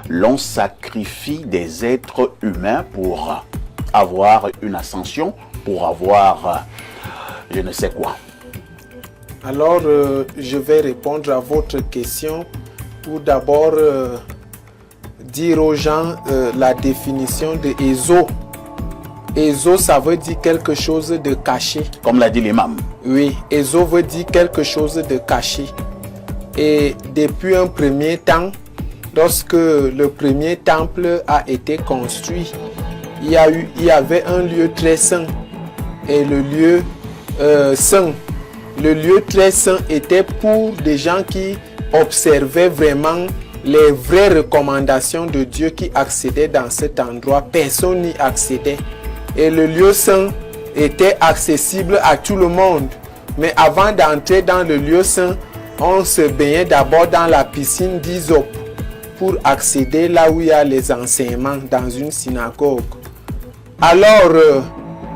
l'on sacrifie des êtres humains pour avoir une ascension, pour avoir je ne sais quoi. Alors, je vais répondre à votre question pour d'abord dire aux gens la définition de Ézo. Ézo, ça veut dire quelque chose de caché. Comme l'a dit l'imam. Oui, Ézo veut dire quelque chose de caché. Et depuis un premier temps, lorsque le premier temple a été construit, il y avait un lieu très saint. Et le lieu saint, le lieu très saint était pour des gens qui observaient vraiment les vraies recommandations de Dieu, qui accédaient dans cet endroit. Personne n'y accédait. Et le lieu saint était accessible à tout le monde. Mais avant d'entrer dans le lieu saint, on se baignait d'abord dans la piscine d'Hysope pour accéder là où il y a les enseignements dans une synagogue. Alors,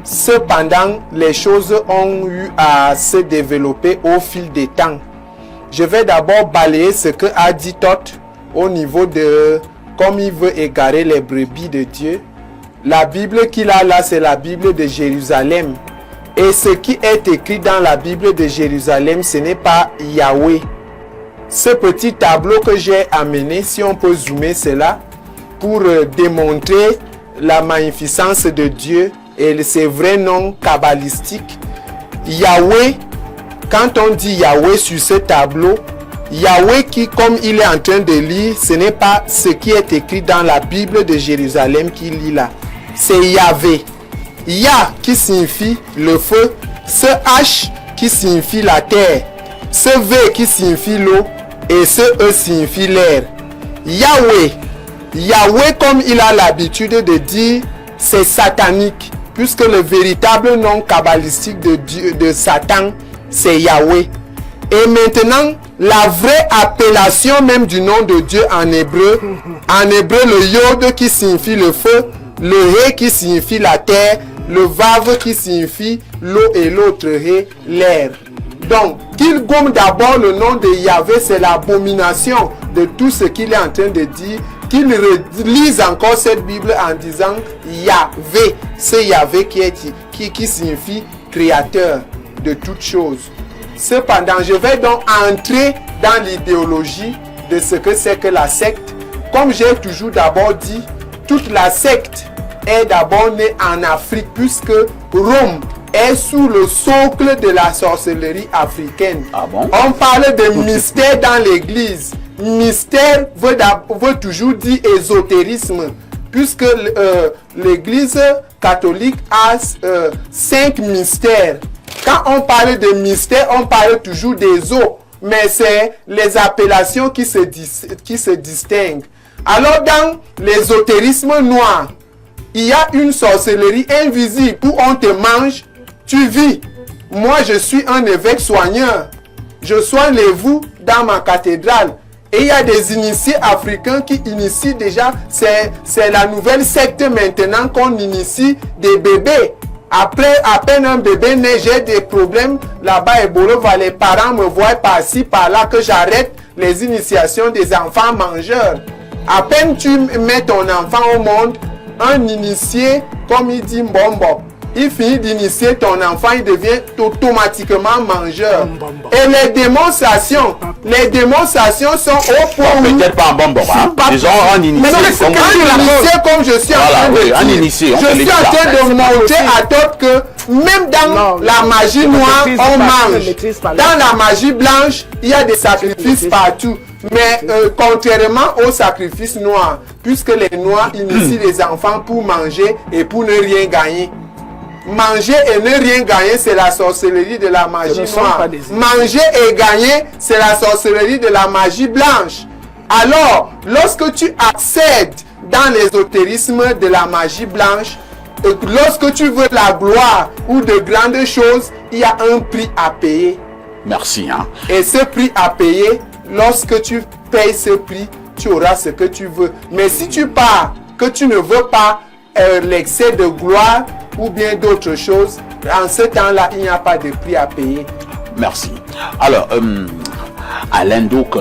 cependant, les choses ont eu à se développer au fil des temps. Je vais d'abord balayer ce que a dit Thoth au niveau de comme il veut égarer les brebis de Dieu. La Bible qu'il a là, c'est la Bible de Jérusalem. Et ce qui est écrit dans la Bible de Jérusalem, ce n'est pas Yahweh. Ce petit tableau que j'ai amené, si on peut zoomer cela, pour démontrer la magnificence de Dieu et ses vrais noms kabbalistiques. Yahweh, quand on dit Yahweh sur ce tableau, Yahweh qui, comme il est en train de lire, ce n'est pas ce qui est écrit dans la Bible de Jérusalem qu'il lit là. C'est Yahvé. Yah qui signifie le feu, ce H qui signifie la terre, ce V qui signifie l'eau et ce E signifie l'air. Yahweh. Yahweh, comme il a l'habitude de dire, c'est satanique, puisque le véritable nom kabbalistique de Dieu, de Satan, c'est Yahweh. Et maintenant, la vraie appellation même du nom de Dieu en hébreu, le Yod qui signifie le feu, le He qui signifie la terre, le Vav qui signifie l'eau et l'autre He, l'air. Donc, qu'il gomme d'abord le nom de Yahvé, c'est l'abomination de tout ce qu'il est en train de dire, qu'il relise encore cette Bible en disant Yahvé, c'est Yahvé qui signifie créateur de toutes choses. Cependant, je vais donc entrer dans l'idéologie de ce que c'est que la secte. Comme j'ai toujours d'abord dit, toute la secte est d'abord née en Afrique, puisque Rome est sous le socle de la sorcellerie africaine. Ah bon? On parle de mystère dans l'église. Mystère veut toujours dire ésotérisme, puisque l'église catholique a 5 mystères. Quand on parle de mystère, on parle toujours des eaux, mais c'est les appellations qui se distinguent. Alors dans l'ésotérisme noir, il y a une sorcellerie invisible où on te mange, tu vis. Moi, je suis un évêque soigneur. Je soigne les vous dans ma cathédrale. Et il y a des initiés africains qui initient déjà, c'est la nouvelle secte maintenant qu'on initie des bébés. Après, à peine un bébé naît, j'ai des problèmes là-bas, Ebola, les parents me voient par-ci, par-là, que j'arrête les initiations des enfants mangeurs. À peine tu mets ton enfant au monde, un initié, comme il dit Mbombo, il finit d'initier ton enfant, il devient automatiquement mangeur. Et les démonstrations sont au point où... Peut-être pas en bon hein? Disons un initié. Comme je suis en train de dire. Je suis en train de montrer à d'autres que même dans la magie noire, on mange. Dans la magie blanche, il y a des sacrifices partout. Mais contrairement aux sacrifices noirs, puisque les noirs initient les enfants pour manger et pour ne rien gagner. Manger et ne rien gagner, c'est la sorcellerie de la magie noire. Manger et gagner, c'est la sorcellerie de la magie blanche. Alors, lorsque tu accèdes dans l'ésotérisme de la magie blanche, lorsque tu veux la gloire ou de grandes choses, il y a un prix à payer. Merci. Hein? Et ce prix à payer, lorsque tu payes ce prix, tu auras ce que tu veux. Mais si tu pars, que tu ne veux pas l'excès de gloire ou bien d'autres choses, en ce temps-là, il n'y a pas de prix à payer. Merci. Alors, Alain, donc,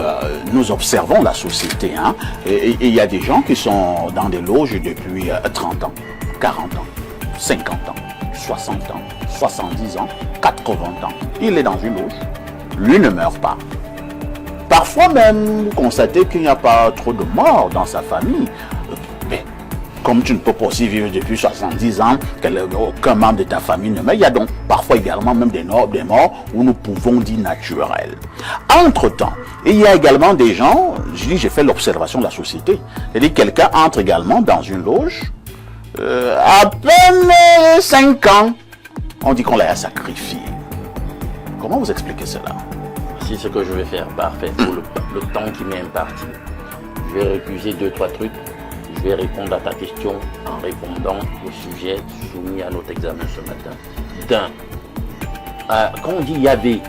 nous observons la société. Hein, et il y a des gens qui sont dans des loges depuis 30 ans, 40 ans, 50 ans, 60 ans, 70 ans, 80 ans. Il est dans une loge. Lui ne meurt pas. Parfois même, vous constatez qu'il n'y a pas trop de morts dans sa famille. Mais comme tu ne peux pas aussi vivre depuis 70 ans, qu'aucun membre de ta famille ne meurt, il y a donc parfois également même des morts où nous pouvons dire naturelles. Entre-temps, il y a également des gens, j'ai fait l'observation de la société, c'est-à-dire quelqu'un entre également dans une loge, à peine 5 ans, on dit qu'on l'a sacrifié. Comment vous expliquez cela? Si ce que je vais faire, parfait, pour le temps qui m'est imparti. Je vais récuser 2-3 trucs. Je vais répondre à ta question en répondant au sujet soumis à notre examen ce matin. Quand on dit Yahvé,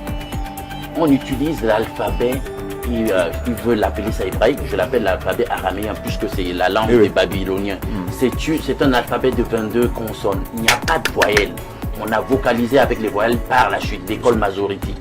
on utilise l'alphabet, il veut l'appeler ça hébraïque, je l'appelle l'alphabet araméen puisque c'est la langue des Babyloniens. C'est un alphabet de 22 consonnes, il n'y a pas de voyelles. On a vocalisé avec les voyelles par la suite, l'école masoritique.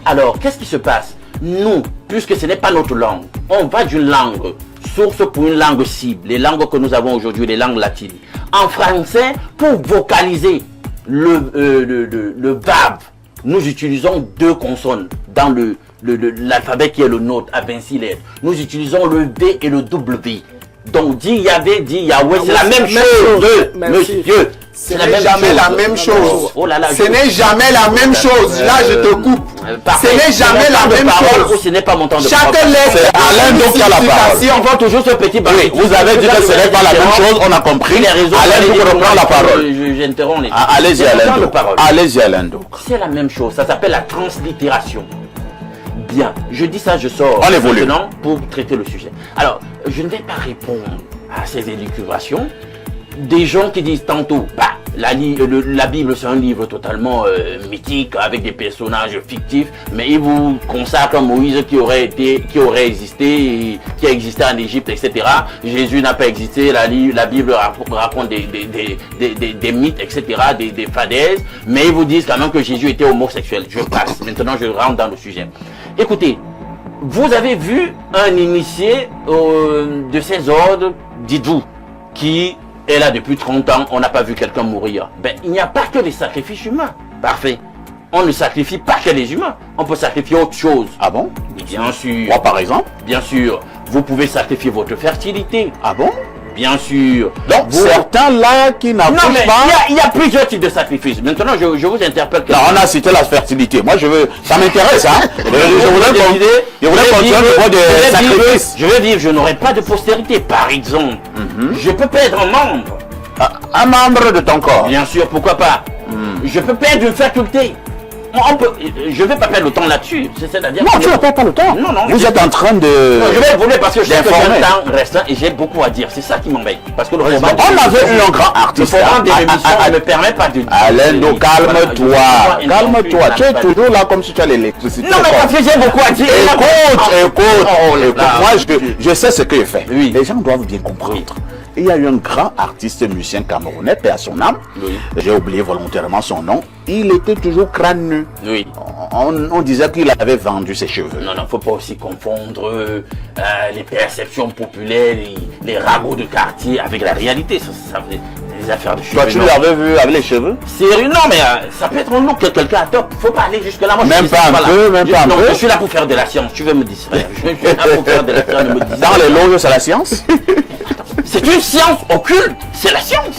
Alors, qu'est-ce qui se passe? Nous, puisque ce n'est pas notre langue, on va d'une langue source pour une langue cible, les langues que nous avons aujourd'hui, les langues latines. En français, pour vocaliser le verbe, nous utilisons 2 consonnes dans l'alphabet qui est le nôtre, à 26 lettres. Nous utilisons le V et le W. Donc, dit Yahvé, dit Yahweh, c'est la même chose, monsieur. Ce n'est jamais la même chose. Oh là là, ce n'est jamais la même chose. Là, je te coupe. Ce n'est jamais la même chose. Ce n'est pas mon temps de Chaque lettre a Alain donc qui a la parole. Si on voit toujours ce petit oui, vous avez dit que ce n'est pas la même chose, on a compris. Alain donc reprend la parole. J'interromps les... Allez-y Alain donc. Allez-y Alain donc. C'est la même chose, ça s'appelle la translittération. Bien, je dis ça, je sors on évolue maintenant pour traiter le sujet. Alors, je ne vais pas répondre à ces élucubrations. Des gens qui disent tantôt, la Bible c'est un livre totalement mythique avec des personnages fictifs, mais ils vous consacrent Moïse qui aurait existé, qui a existé en Égypte, etc. Jésus n'a pas existé, la Bible raconte des mythes, etc., des fadaises, mais ils vous disent quand même que Jésus était homosexuel. Je passe, maintenant je rentre dans le sujet. Écoutez, vous avez vu un initié de ces ordres, dites-vous, qui est là depuis 30 ans, on n'a pas vu quelqu'un mourir. Il n'y a pas que les sacrifices humains. Parfait. On ne sacrifie pas que les humains. On peut sacrifier autre chose. Ah bon? Bien sûr. Moi par exemple? Bien sûr. Vous pouvez sacrifier votre fertilité. Ah bon? Bien sûr. Donc certains là qui n'accouchent pas... il y a plusieurs types de sacrifices. Maintenant, je vous interpelle. Non, on a cité la fertilité. Moi, ça m'intéresse, hein. Je voudrais continuer de voir des sacrifices. Je veux dire, je n'aurai pas de postérité. Par exemple, je peux perdre un membre. Un membre de ton corps? Bien sûr, pourquoi pas. Je peux perdre une faculté. Je ne vais pas perdre le temps là-dessus. Non, tu ne perds pas le temps. Non, vous êtes en train de... Non, je vais évoluer parce que je sais que j'ai un temps restant et j'ai beaucoup à dire. C'est ça qui m'embête. Parce que le on avait eu un grand artiste. Le programme des émissions ne me permet pas de dire. Alain, donc calme-toi. Calme-toi. Tu es toujours là comme si tu as l'électricité. Non, mais parce que j'ai beaucoup à dire. Écoute. Moi, je sais ce que je fais. Les gens doivent bien comprendre. Il y a eu un grand artiste musicien camerounais, paix à son âme. Oui. J'ai oublié volontairement son nom. Il était toujours crâne nu. Oui. On disait qu'il avait vendu ses cheveux. Non, faut pas aussi confondre les perceptions populaires, les ragots de quartier avec la réalité. Ça fait des affaires de cheveux. Toi, tu l'avais vu avec les cheveux? Sérieux? Non, mais ça peut être un look que quelqu'un a top. Faut pas aller jusque-là. Moi, même pas un peu, même pas un peu. Je suis là pour faire de la science. Tu veux me distraire? Je suis là pour faire de la science. Dans les loges, c'est la science? C'est une science occulte, c'est la science.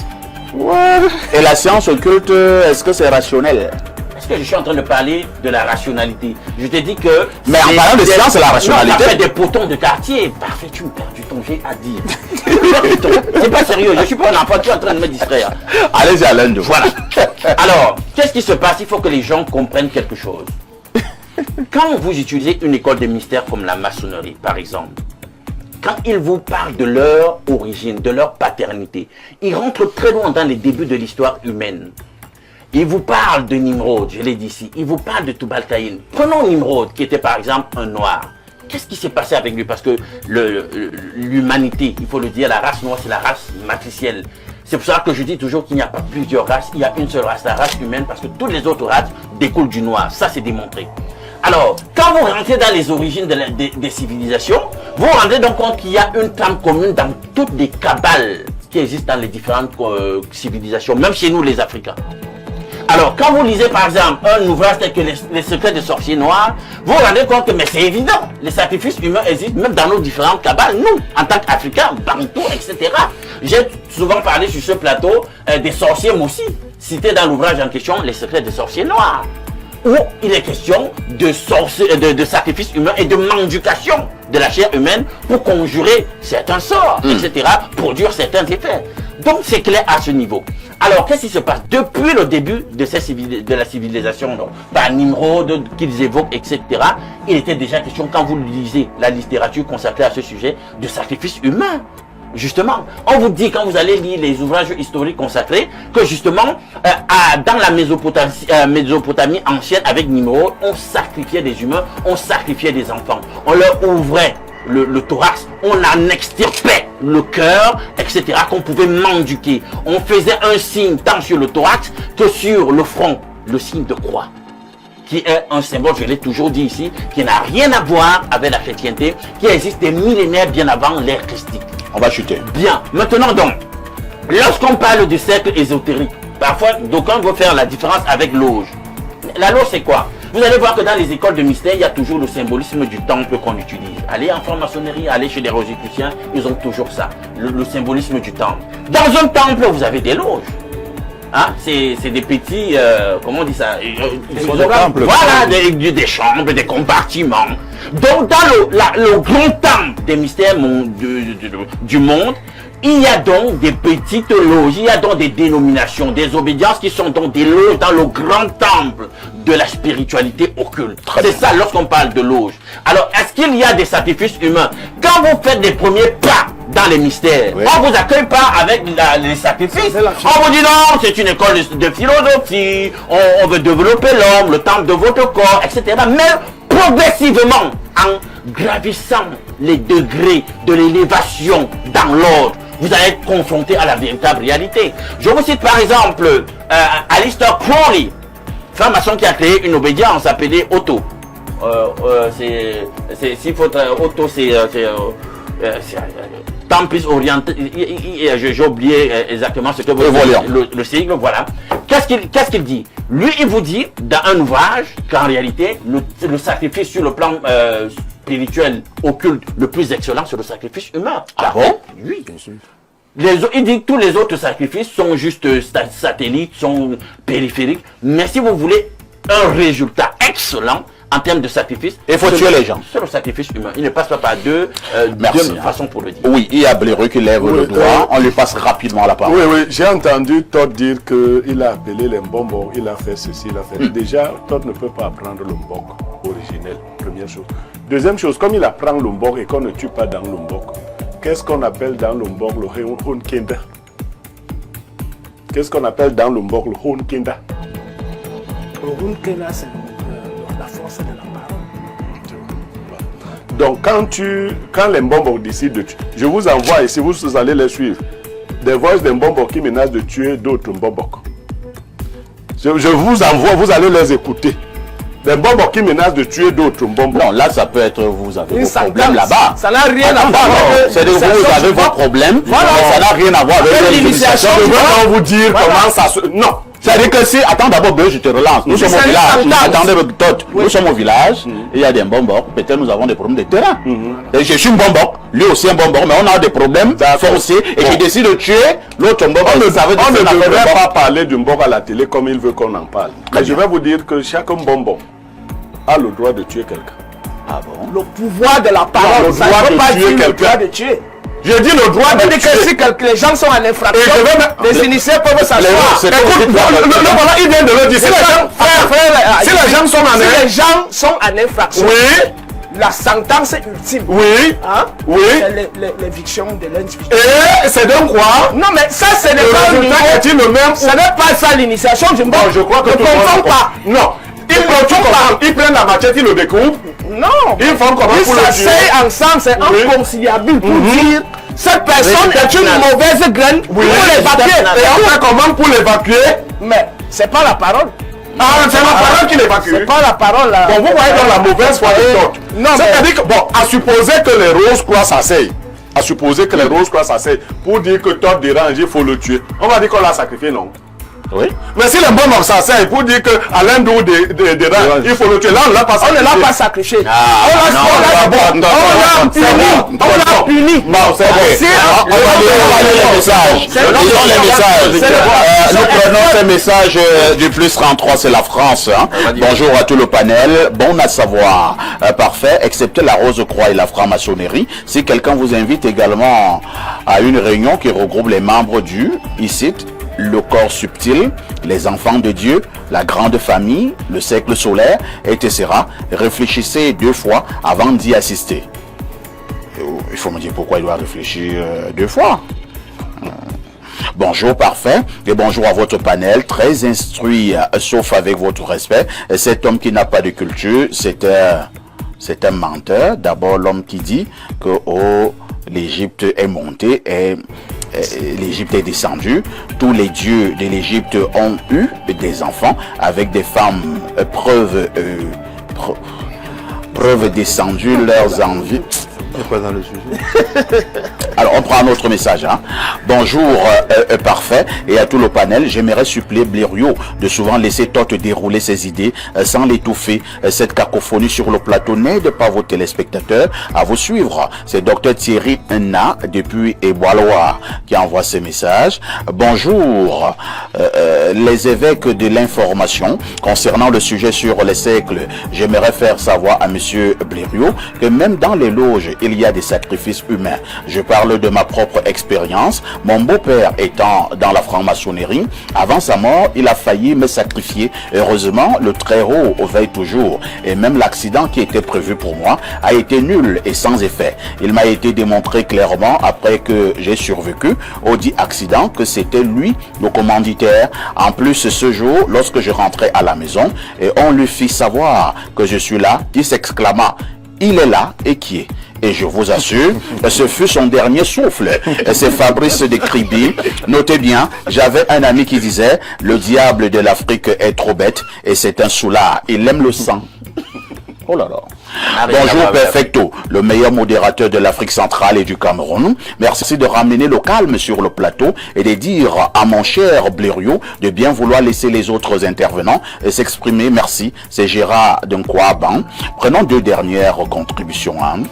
Ouais. Et la science occulte, est-ce que c'est rationnel? Est-ce que je suis en train de parler de la rationalité? Je te dis que... Mais en parlant de science, c'est la rationalité. Non, ça fait des potons de quartier. Parfait, tu me perds du temps, j'ai à dire. C'est pas sérieux, je suis pas un enfant, tu es en train de me distraire. Allez-y, Alain. Voilà. Alors, qu'est-ce qui se passe? Il faut que les gens comprennent quelque chose. Quand vous utilisez une école de mystère comme la maçonnerie, par exemple, quand ils vous parlent de leur origine, de leur paternité, ils rentrent très loin dans les débuts de l'histoire humaine. Ils vous parlent de Nimrod, je l'ai dit ici, ils vous parlent de Tubal-Caïn. Prenons Nimrod, qui était par exemple un noir. Qu'est-ce qui s'est passé avec lui? Parce que l'humanité, il faut le dire, la race noire, c'est la race matricielle. C'est pour ça que je dis toujours qu'il n'y a pas plusieurs races, il y a une seule race, la race humaine, parce que toutes les autres races découlent du noir. Ça, c'est démontré. Alors, quand quand vous rentrez dans les origines des civilisations, vous vous rendez donc compte qu'il y a une trame commune dans toutes les cabales qui existent dans les différentes civilisations, même chez nous les Africains. Alors, quand vous lisez par exemple un ouvrage tel que les secrets des sorciers noirs, vous vous rendez compte que, mais c'est évident, les sacrifices humains existent même dans nos différentes cabales, nous, en tant qu'Africains, Bantou, etc. J'ai souvent parlé sur ce plateau des sorciers moussis, cités dans l'ouvrage en question, les secrets des sorciers noirs, où il est question de sacrifices humains et de manducation de la chair humaine pour conjurer certains sorts, etc., produire certains effets. Donc c'est clair à ce niveau. Alors qu'est-ce qui se passe? Depuis le début de la civilisation, donc, par Nimrod, qu'ils évoquent, etc., il était déjà question, quand vous lisez la littérature consacrée à ce sujet, de sacrifices humains. Justement, on vous dit quand vous allez lire les ouvrages historiques consacrés que justement, dans la Mésopotamie ancienne avec Nimrod, on sacrifiait des humains, on sacrifiait des enfants. On leur ouvrait le thorax, on en extirpait le cœur, etc., qu'on pouvait mendiquer. On faisait un signe tant sur le thorax que sur le front, le signe de croix, qui est un symbole, je l'ai toujours dit ici, qui n'a rien à voir avec la chrétienté, qui existe des millénaires bien avant l'ère christique. On va chuter. Bien. Maintenant donc, lorsqu'on parle du cercle ésotérique, parfois d'aucuns vont faire la différence avec l'auge. La loge c'est quoi? Vous allez voir que dans les écoles de mystère, il y a toujours le symbolisme du temple qu'on utilise. Allez en franc-maçonnerie, allez chez les Rosicruciens, ils ont toujours ça, le symbolisme du temple. Dans un temple, vous avez des loges. Hein? C'est des petits, comment on dit ça, voilà, des chambres, des compartiments. Donc dans le grand temple des mystères du monde, il y a donc des petites loges, il y a donc des dénominations, des obédiences qui sont donc des loges dans le grand temple de la spiritualité occulte. C'est ça lorsqu'on parle de loges. Alors, est-ce qu'il y a des sacrifices humains? Quand vous faites des premiers pas dans les mystères, oui, on ne vous accueille pas avec les sacrifices. On vous dit non, c'est une école de philosophie, on veut développer l'homme, le temple de votre corps, etc. Mais progressivement, en gravissant les degrés de l'élévation dans l'ordre, vous allez être confronté à la véritable réalité. Je vous cite par exemple Aleister Crowley, franc-maçon qui a créé une obédience appelée Otto. S'il faut Otto, c'est Templis orienté. J'ai oublié exactement ce que vous dites. Le sigle, voilà. Qu'est-ce qu'il dit? Lui, il vous dit dans un ouvrage qu'en réalité, le sacrifice sur le plan spirituel occulte le plus excellent, c'est le sacrifice humain. Ah bon? Oui, bien sûr. Il dit que tous les autres sacrifices sont juste satellites, sont périphériques. Mais si vous voulez un résultat excellent en termes de sacrifice, il faut tuer les gens. C'est le sacrifice humain. Il ne passe pas par deux façons pour le dire. Oui, il y a Bléreux qui lève le doigt. On lui passe rapidement la parole. Oui, j'ai entendu Todd dire qu'il a appelé les Mbombo, il a fait ceci, il a fait... Déjà, Todd ne peut pas apprendre le Mbok originel, première chose. Deuxième chose, comme il apprend le Mbok et qu'on ne tue pas dans le Mbok, qu'est-ce qu'on appelle dans le Mbok le Hun Kinda? Qu'est-ce qu'on appelle dans le Mbok le Hun Kinda? Le Hun Kinda, c'est la force de la parole. Donc quand les Mbombo décident de tuer, je vous envoie ici, vous allez les suivre, des voix des Mbombo qui menacent de tuer d'autres Mbombok. Je vous envoie, vous allez les écouter. Des Mbombok qui menacent de tuer d'autres Mbombok. Non, là ça peut être, vous avez vos problèmes là-bas. Ça n'a rien à voir avec... C'est vous avez vos problèmes, voilà. Ça n'a rien à voir avec l'initiation. Je vais vous dire comment ça se... Non. C'est-à-dire que si, attends d'abord, je te relance. Nous sommes au village. Attendez, nous sommes au village. Il y a des Mbombok. Peut-être nous avons des problèmes de terrain. Et je suis un Mbombok, lui aussi un Mbombok, mais on a des problèmes forcés. Et je décide de tuer l'autre Mbombok. On ne devrait pas parler du Mbok à la télé comme il veut qu'on en parle. Mais je vais vous dire que chaque Mbombok a le droit de tuer quelqu'un. Ah bon? Le pouvoir de la parole, ça ne veut pas dire le droit de tuer. Je dis le droit de tuer. Que les gens sont en infraction, les initiés peuvent s'asseoir. Écoute, voilà, il vient de le dire. Si les gens sont en infraction, oui, la sentence ultime. Oui. Hein? Oui. C'est l'éviction de l'individu. Et c'est donc quoi? Non, mais ça, c'est le même. Ce n'est pas ça l'initiation du monde. Je crois que ne confond pas. Non. Ils prennent la machette, ils le découpent. Non. Ils font comment pour le tuer? Ils s'asseyent ensemble, c'est inconciliable pour dire cette personne est une mauvaise graine pour l'évacuer. Et on fait comment pour l'évacuer? Mais c'est pas la parole. Ah, c'est la parole qui l'évacue. C'est pas la parole là. Bon, vous voyez dans la mauvaise foi de Todd. Non, C'est-à-dire que, bon, à supposer que les Rose-Croix s'asseyent, pour dire que Todd dérange, il faut le tuer. On va dire qu'on l'a sacrifié, non? Oui. Mais si le bon homme s'asseye pour dire qu'Alain Dou dérange, il faut le tuer. Là, on ne l'a pas sacrifié. On ne l'a pas sacrifié. On l'a puni. Bon, c'est bon. On va lire les messages. Lisons les messages. Nous prenons ces messages du plus 33, c'est la France. Hein. Bonjour à tout le panel. Bon à savoir. Parfait, excepté la Rose-Croix et la franc-maçonnerie. Si quelqu'un vous invite également à une réunion qui regroupe les membres du ICIT, le corps subtil, les enfants de Dieu, la grande famille, le cercle solaire, etc. Réfléchissez 2 fois avant d'y assister. Il faut me dire pourquoi il doit réfléchir 2 fois. Bonjour, parfait. Et bonjour à votre panel, très instruit, sauf avec votre respect. Cet homme qui n'a pas de culture, c'est un menteur. D'abord, l'homme qui dit que l'Égypte est montée et l'Égypte est descendue. Tous les dieux de l'Égypte ont eu des enfants avec des femmes preuve descendues leurs envies. Pas dans le sujet. Alors, on prend un autre message. Hein. Bonjour, parfait. Et à tout le panel, j'aimerais supplier Blériot de souvent laisser Todd dérouler ses idées sans l'étouffer. Cette cacophonie sur le plateau n'aide pas vos téléspectateurs à vous suivre. C'est Dr Thierry Na depuis Eboaloa qui envoie ces messages. Bonjour, les évêques de l'information concernant le sujet sur les siècles. J'aimerais faire savoir à monsieur Blériot que même dans les loges, il y a des sacrifices humains. Je parle de ma propre expérience. Mon beau-père étant dans la franc-maçonnerie, avant sa mort, il a failli me sacrifier. Heureusement, le Très-Haut veille toujours. Et même l'accident qui était prévu pour moi a été nul et sans effet. Il m'a été démontré clairement, après que j'ai survécu au dit accident, que c'était lui le commanditaire. En plus, ce jour, lorsque je rentrais à la maison et on lui fit savoir que je suis là, il s'exclama: il est là et qui est? Et je vous assure, ce fut son dernier souffle. C'est Fabrice de Kribi. Notez bien, j'avais un ami qui disait: le diable de l'Afrique est trop bête et c'est un soulard. Il aime le sang. Oh là là. Bonjour Perfecto, le meilleur modérateur de l'Afrique centrale et du Cameroun. Merci de ramener le calme sur le plateau et de dire à mon cher Blériot de bien vouloir laisser les autres intervenants s'exprimer. Merci. C'est Gérard Denkwaban. Prenons 2 dernières contributions. Hein.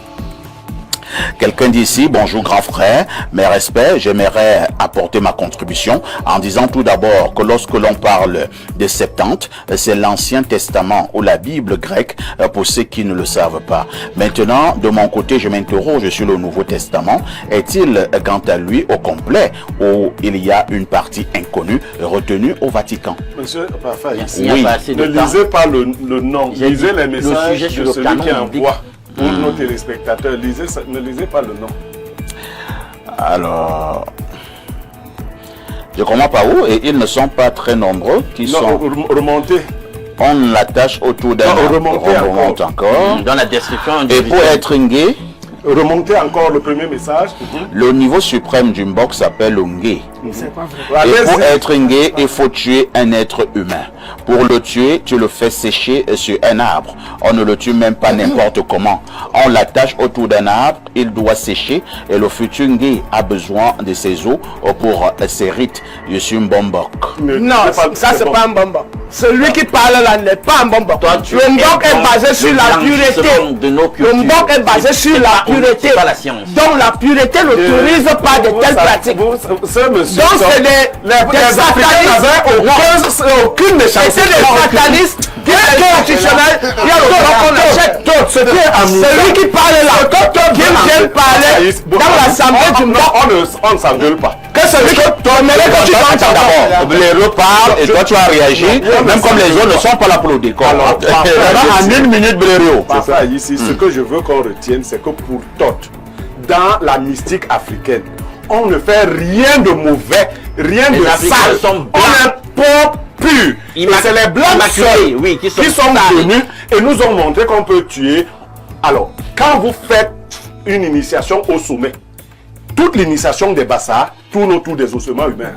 Quelqu'un d'ici, bonjour grand frère, mes respects, j'aimerais apporter ma contribution en disant tout d'abord que lorsque l'on parle de Septante, c'est l'Ancien Testament ou la Bible grecque pour ceux qui ne le savent pas. Maintenant, de mon côté, je m'interroge sur le Nouveau Testament. Est-il quant à lui au complet ou il y a une partie inconnue retenue au Vatican? Monsieur, parfait. Oui. Ne lisez pas le nom, lisez les messages de celui qui envoie. Pour nos téléspectateurs, ne lisez pas le nom. Alors, je commence par où? Et ils ne sont pas très nombreux qui sont... Remontez. On l'attache autour d'un... Remonte encore. Dans la description... Et pour être ngé, remontez encore le premier message. le niveau suprême du Mbok s'appelle Ngé. C'est pas vrai. Et pour être ngé, il faut tuer un être humain. Pour le tuer, tu le fais sécher sur un arbre. On ne le tue même pas n'importe comment. On l'attache autour d'un arbre, il doit sécher et le futur ngé a besoin de ses os pour ses rites. Je suis un Mbok. Non, ça c'est pas un Mbok. Celui qui parle là n'est pas un Mbok. Le Mbok est basé sur la pureté. Le Mbok est basé sur la pureté. Donc la pureté n'autorise pas de telles pratiques. Donc c'est des satanistes. Aucune des C'est des satanistes qui sont constitutionnels. Il y a le droit qu'on achète. Celui qui parle là, qui vient parler dans l'assemblée du Mbok. On ne s'engueule pas. Que celui que tu entends D'abord, Blériot parle et toi tu as réagi, même comme les autres ne sont pas là pour le décor. En 1 minute, Blériot. Parfait, ici, ce que je veux qu'on retienne, c'est que pour Todd, dans la mystique africaine, on ne fait rien de mauvais, rien de sale. On est pauvre pur. Et c'est les blancs seuls qui sont venus et nous ont montré qu'on peut tuer. Alors, quand vous faites une initiation au sommet, toute l'initiation des Bassas tourne autour des ossements humains.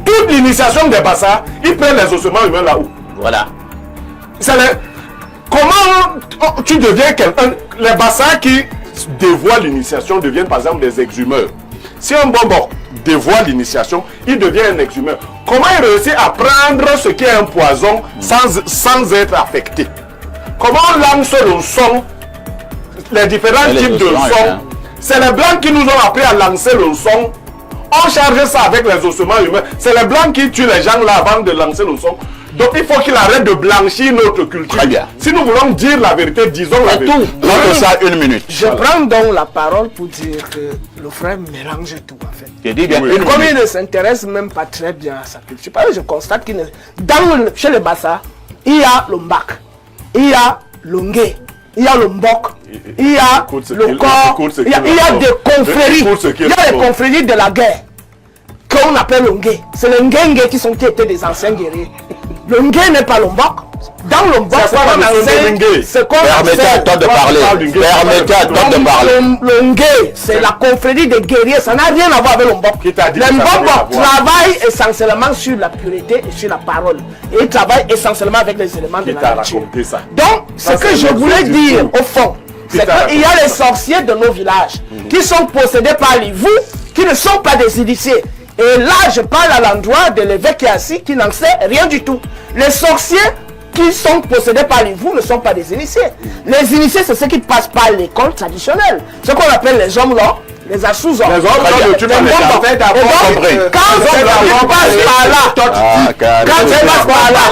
Toute l'initiation des Bassas, ils prennent les ossements humains là-haut. Voilà. Comment tu deviens quelqu'un? Les bassins qui dévoilent l'initiation deviennent par exemple des exhumeurs. Si un bonbon dévoile l'initiation, il devient un exhumeur. Comment il réussit à prendre ce qui est un poison sans être affecté? Comment on lance le son, les différents types de sons? C'est les blancs qui nous ont appris à lancer le son. On charge ça avec les ossements humains. C'est les blancs qui tuent les gens là avant de lancer le son. Donc il faut qu'il arrête de blanchir notre culture. Très bien. Si nous voulons dire la vérité, disons la vérité. Tout ça, 1 minute. Je prends donc la parole pour dire que le frère mélange tout en fait. Je dis bien Oui. une Comme il minute. ne s'intéresse même pas très bien à sa culture, parce que je constate qu'il chez les Bassa, il y a le Mbak, il y a le Ngé, il y a le Mbok, il y a Écoute ce le qu'il- corps, écoute ce il y a qu'il des raconte. confréries, Écoute ce qu'il il y a des raconte. confréries de la guerre qu'on appelle le Ngé. C'est le Ngé qui étaient des anciens guerriers. Le Ngé n'est pas le Mbok. Dans le Mbok, C'est quoi la notion de Ngé? c'est qu'on Permettez à toi de parler. Permettez à toi de parler. le Ngé, c'est la confrérie des guerriers, ça n'a rien à voir avec le Mbok. Qui t'a dit Le que ça n'a rien à Mbok voir? travaille essentiellement sur la pureté et sur la parole. Et il travaille essentiellement avec les éléments de Qui la t'a nature. raconté ça? Donc, ce Ça, que c'est je un voulais autre dire, discours. au fond, Qui c'est t'a qu'il y a raconté les sorciers de nos villages qui sont possédés par les vous, qui ne sont pas des initiés. Et là, je parle à l'endroit de l'évêque qui est assis, qui n'en sait rien du tout. Les sorciers qui sont possédés par les vous ne sont pas des initiés. Les initiés, c'est ceux qui passent par l'école traditionnelle. Ce qu'on appelle les hommes là, les assous-hommes. Les hommes là, tu vas les hommes faire Et d'abord donc, compris. quand Les hommes là, tu on va passes les- par là, Ah, quand tu calme. passes par là,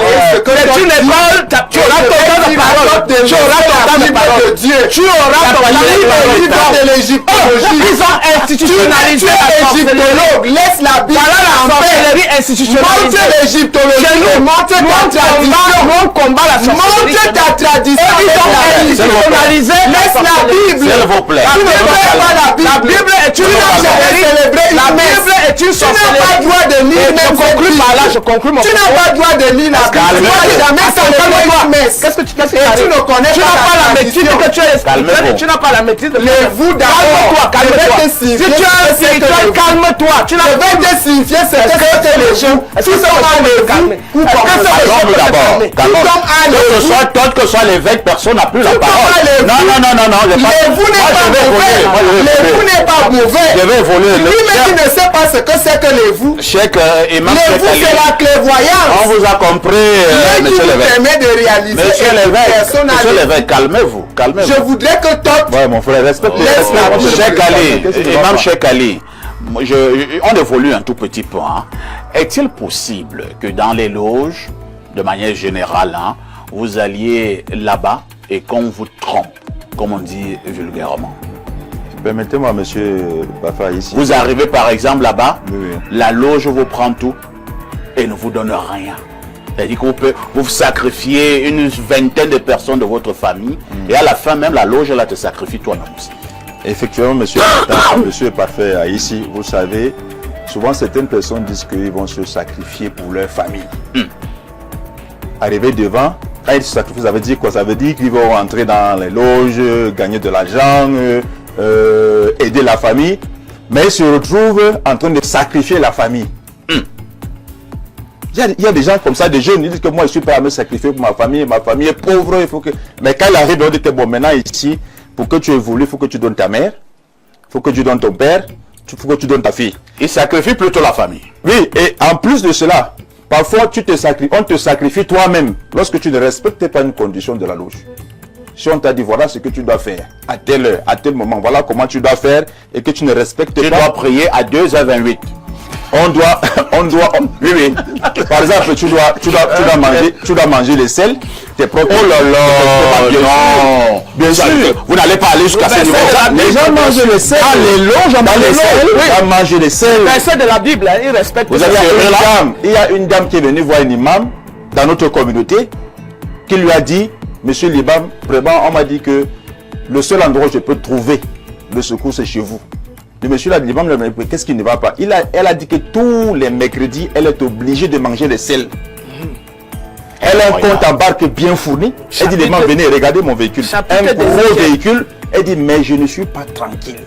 c'est une école, tu auras ton temps de parole. Tu auras ton temps de parole. Tu auras ton temps de parole. Ils ont institutionnalisé la sorcellerie. Laisse la Bible Voilà la en paix. sorcellerie institutionnalisée. Montre l'égyptologie. Chez nous, Montre ta tradition. on combat la sorcellerie. Montre ta tradition. Ils ont institutionnalisé Laisse la Bible. S'il vous plaît. La Bible La Bible est une Tu n'as jamais sorcellerie. célébré une La messe. Bible est une Tu n'as pas sorcellerie. droit de lire Et je même conclue cette par là, Bible. je conclue mon Tu n'as pas droit de lire la Bible. Tu n'as jamais célébré une messe. Qu'est-ce que tu Et tu ne connais tu pas n'as pas la la maîtrise tradition. que tu es spirituel Calmez-vous. et tu n'as pas la maîtrise de Lève-vous d'abord. Calme-toi, Je vais calme-toi. te Si signifier tu es ce que spirituel, le- calme-toi. Tu n'as Je vais te signifier ce que c'est les gens. Est-ce que Tout ça comme va un me époux calmer? ou Est-ce que comme ça un va femme. Calme d'abord. Tout comme un époux. Tant que ce soit l'évêque, personne n'a plus la Tout comme parole. un époux. Non, j'ai pas- L'époux n'est Moi, pas je vais mauvais. voler. Moi, je vais L'époux voler. n'est pas mauvais. Je vais voler. Lui-même, il ne sait pas ce que c'est que l'époux. Cheikh Imam L'époux, Cheikh c'est Ali. la clairvoyance. On vous a compris, Dieu qui monsieur vous l'évêque. permet de réaliser. Monsieur et toute l'évêque, personne a monsieur des- l'évêque, calmez-vous, calmez-vous. Je voudrais que toi, Ouais, mon frère, respecte Laisse la Bible. Cheikh Ali, Qu'est-ce qui va Imam pas? Cheikh Ali, on évolue un tout petit peu. Hein. Est-il possible que dans les loges, de manière générale, hein, vous alliez là-bas et qu'on vous trompe, comme on dit vulgairement? Permettez-moi, monsieur Bafa, ici. Vous arrivez par exemple là-bas, Oui, oui. la loge vous prend tout et ne vous donne rien. C'est-à-dire que vous sacrifiez une vingtaine de personnes de votre famille et à la fin même la loge elle te sacrifie toi-même aussi. Effectivement, monsieur, monsieur est parfait ici. Vous savez, souvent certaines personnes disent qu'ils vont se sacrifier pour leur famille. Arriver devant, quand ils se sacrifient, ça veut dire quoi? Ça veut dire qu'ils vont rentrer dans les loges, gagner de l'argent, aider la famille, mais ils se retrouvent en train de sacrifier la famille. Il y a des gens comme ça, des jeunes, ils disent que moi je suis prêt à me sacrifier pour ma famille est pauvre, il faut que... Mais quand il arrive, on dit que bon, maintenant ici, pour que tu évolues, il faut que tu donnes ta mère, il faut que tu donnes ton père, il faut que tu donnes ta fille. Il sacrifie plutôt la famille. Oui, et en plus de cela, parfois on te sacrifie toi-même lorsque tu ne respectes pas une condition de la loge. Si on t'a dit voilà ce que tu dois faire à telle heure, à tel moment, voilà comment tu dois faire et que tu ne respectes Tu pas. dois prier à 2h28. Oui. Par exemple, tu dois manger les sels, tes propres. Oh là là, Bien non. Bien sûr. Vous n'allez pas aller jusqu'à ce niveau-là. Les gens mangent les sels. les loges, Dans les sels, ils mangent les sels. Verset de la Bible, hein, il respecte. Vous avez Il y a une dame qui est venue voir un imam dans notre communauté qui lui a dit, monsieur l'imam, vraiment on m'a dit que le seul endroit où je peux trouver le secours c'est chez vous. Le monsieur l'imam lui a dit, qu'est-ce qui ne va pas? Elle a dit que tous les mercredis, elle est obligée de manger les sels. Elle a un compte en banque bien fourni. Elle dit, l'imam, venez, regardez mon véhicule. Chapitre Un des gros Ézéchiel. véhicule. Elle dit, mais je ne suis pas tranquille.